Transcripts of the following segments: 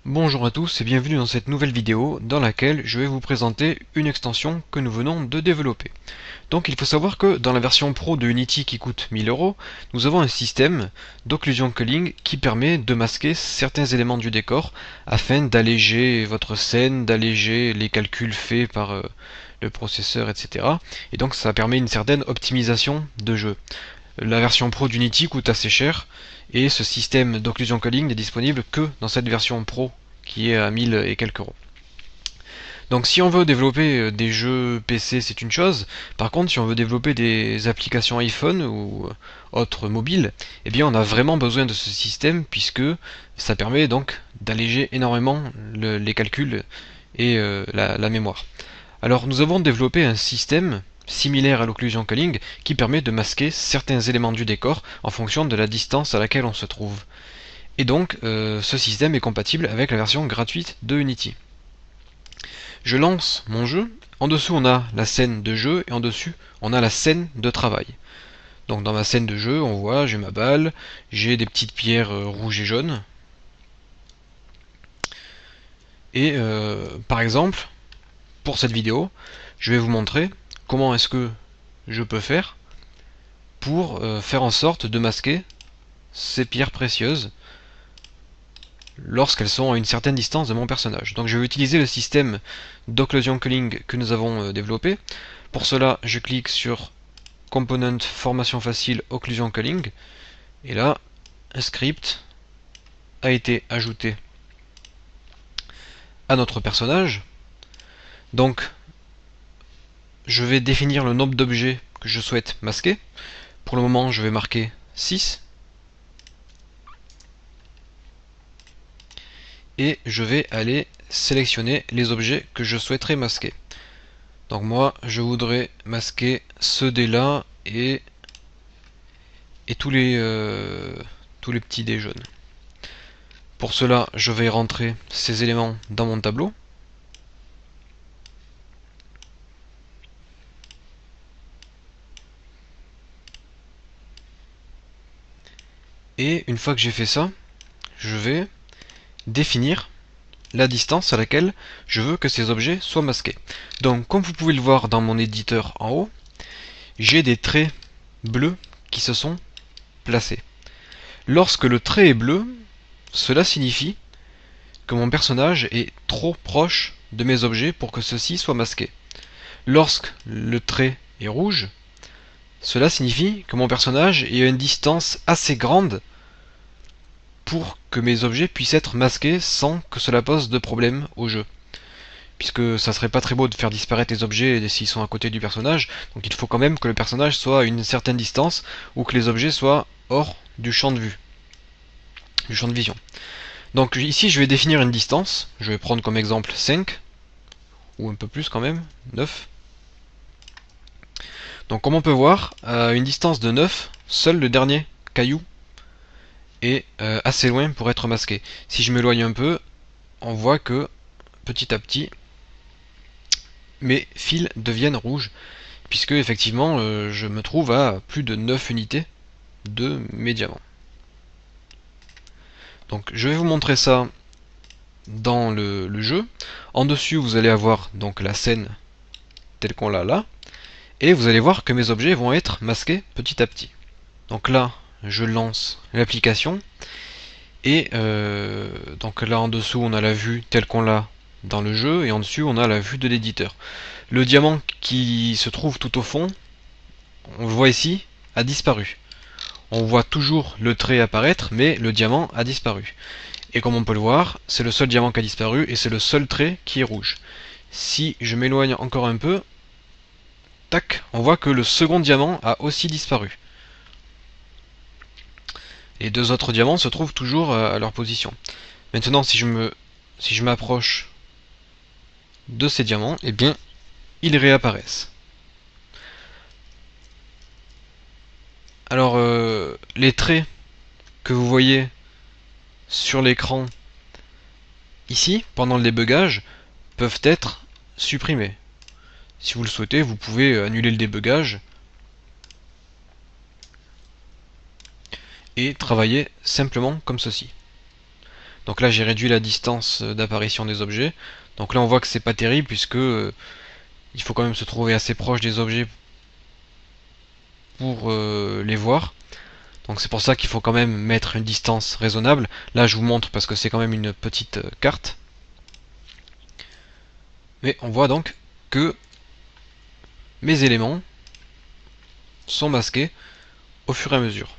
Bonjour à tous et bienvenue dans cette nouvelle vidéo dans laquelle je vais vous présenter une extension que nous venons de développer. Donc il faut savoir que dans la version pro de Unity qui coûte 1000 €, nous avons un système d'occlusion culling qui permet de masquer certains éléments du décor afin d'alléger votre scène, d'alléger les calculs faits par le processeur, etc. Et donc ça permet une certaine optimisation de jeu. La version pro d'Unity coûte assez cher et ce système d'occlusion culling n'est disponible que dans cette version pro qui est à 1000 et quelques euros. Donc si on veut développer des jeux PC, c'est une chose. Par contre, si on veut développer des applications iPhone ou autres mobiles, eh bien on a vraiment besoin de ce système puisque ça permet donc d'alléger énormément les calculs et la mémoire. Alors nous avons développé un système similaire à l'occlusion culling qui permet de masquer certains éléments du décor en fonction de la distance à laquelle on se trouve. Et donc ce système est compatible avec la version gratuite de Unity. Je lance mon jeu, en dessous on a la scène de jeu et en dessus on a la scène de travail. Donc dans ma scène de jeu on voit j'ai ma balle, j'ai des petites pierres rouges et jaunes. Et par exemple, pour cette vidéo, je vais vous montrer comment est-ce que je peux faire pour faire en sorte de masquer ces pierres précieuses lorsqu'elles sont à une certaine distance de mon personnage. Donc je vais utiliser le système d'occlusion culling que nous avons développé. Pour cela, je clique sur Component Formation Facile Occlusion Culling. Et là, un script a été ajouté à notre personnage. Donc, je vais définir le nombre d'objets que je souhaite masquer. Pour le moment, je vais marquer 6. Et je vais aller sélectionner les objets que je souhaiterais masquer. Donc moi, je voudrais masquer ce dé là et tous les petits dés jaunes. Pour cela, je vais rentrer ces éléments dans mon tableau. Et une fois que j'ai fait ça, je vais définir la distance à laquelle je veux que ces objets soient masqués. Donc comme vous pouvez le voir dans mon éditeur en haut, j'ai des traits bleus qui se sont placés. Lorsque le trait est bleu, cela signifie que mon personnage est trop proche de mes objets pour que ceux-ci soient masqués. Lorsque le trait est rouge, cela signifie que mon personnage est à une distance assez grande pour que mes objets puissent être masqués sans que cela pose de problème au jeu. Puisque ça serait pas très beau de faire disparaître les objets s'ils sont à côté du personnage, donc il faut quand même que le personnage soit à une certaine distance ou que les objets soient hors du champ de vue, du champ de vision. Donc ici je vais définir une distance, je vais prendre comme exemple 5, ou un peu plus quand même, 9. Donc comme on peut voir, à une distance de 9, seul le dernier caillou est assez loin pour être masqué. Si je m'éloigne un peu, on voit que petit à petit, mes fils deviennent rouges, puisque effectivement je me trouve à plus de 9 unités de mes diamants. Donc je vais vous montrer ça dans le jeu. En dessus vous allez avoir donc la scène telle qu'on l'a là, et vous allez voir que mes objets vont être masqués petit à petit. Donc là je lance l'application, et donc là en dessous on a la vue telle qu'on l'a dans le jeu, et en dessus on a la vue de l'éditeur. Le diamant qui se trouve tout au fond, on le voit ici, a disparu. On voit toujours le trait apparaître, mais le diamant a disparu. Et comme on peut le voir, c'est le seul diamant qui a disparu, et c'est le seul trait qui est rouge. Si je m'éloigne encore un peu, tac, on voit que le second diamant a aussi disparu. Les deux autres diamants se trouvent toujours à leur position. Maintenant, si je m'approche de ces diamants, eh bien, ils réapparaissent. Alors, les traits que vous voyez sur l'écran ici, pendant le débugage, peuvent être supprimés. Si vous le souhaitez, vous pouvez annuler le débugage et travailler simplement comme ceci. Donc là j'ai réduit la distance d'apparition des objets. Donc là on voit que c'est pas terrible puisque il faut quand même se trouver assez proche des objets pour les voir. Donc c'est pour ça qu'il faut quand même mettre une distance raisonnable. Là je vous montre parce que c'est quand même une petite carte. Mais on voit donc que mes éléments sont masqués au fur et à mesure.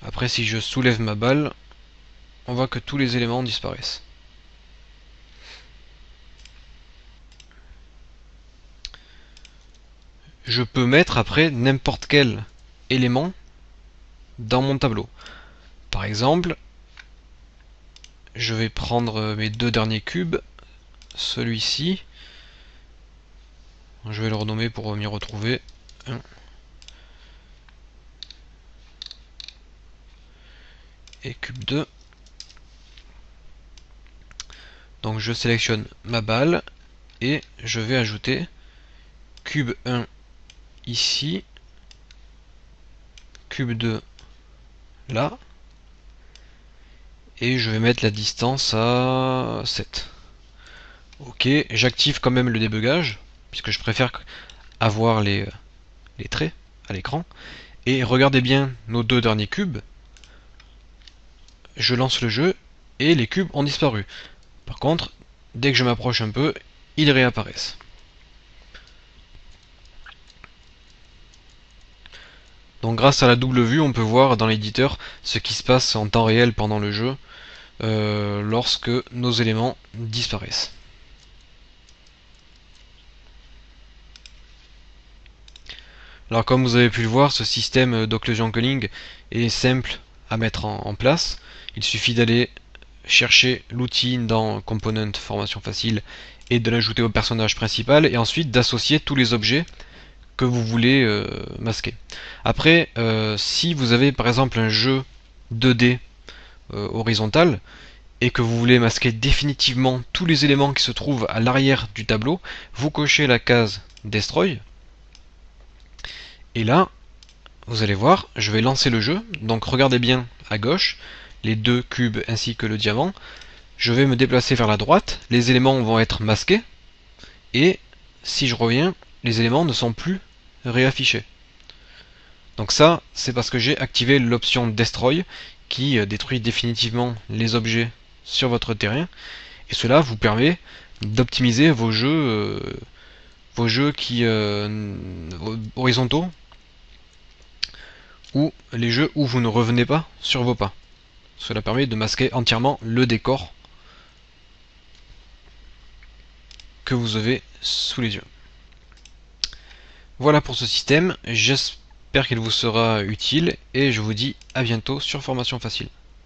Après si je soulève ma balle, on voit que tous les éléments disparaissent. Je peux mettre après n'importe quel élément dans mon tableau. Par exemple, je vais prendre mes deux derniers cubes, celui-ci, je vais le renommer pour m'y retrouver. 1. Et cube 2. Donc je sélectionne ma balle et je vais ajouter cube 1 ici, cube 2 là, et je vais mettre la distance à 7. Ok, j'active quand même le débugage, puisque je préfère avoir les traits à l'écran. Et regardez bien nos deux derniers cubes. Je lance le jeu et les cubes ont disparu. Par contre, dès que je m'approche un peu, ils réapparaissent. Donc grâce à la double vue, on peut voir dans l'éditeur ce qui se passe en temps réel pendant le jeu lorsque nos éléments disparaissent. Alors comme vous avez pu le voir, ce système d'occlusion culling est simple à mettre en place. Il suffit d'aller chercher l'outil dans Component Formation Facile et de l'ajouter au personnage principal et ensuite d'associer tous les objets que vous voulez masquer. Après, si vous avez par exemple un jeu 2D horizontal et que vous voulez masquer définitivement tous les éléments qui se trouvent à l'arrière du tableau, vous cochez la case Destroy. Et là, vous allez voir, je vais lancer le jeu. Donc regardez bien à gauche, les deux cubes ainsi que le diamant. Je vais me déplacer vers la droite, les éléments vont être masqués. Et si je reviens, les éléments ne sont plus réaffichés. Donc ça, c'est parce que j'ai activé l'option Destroy qui détruit définitivement les objets sur votre terrain. Et cela vous permet d'optimiser vos jeux horizontaux ou les jeux où vous ne revenez pas sur vos pas. Cela permet de masquer entièrement le décor que vous avez sous les yeux. Voilà pour ce système, j'espère qu'il vous sera utile et je vous dis à bientôt sur Formation Facile.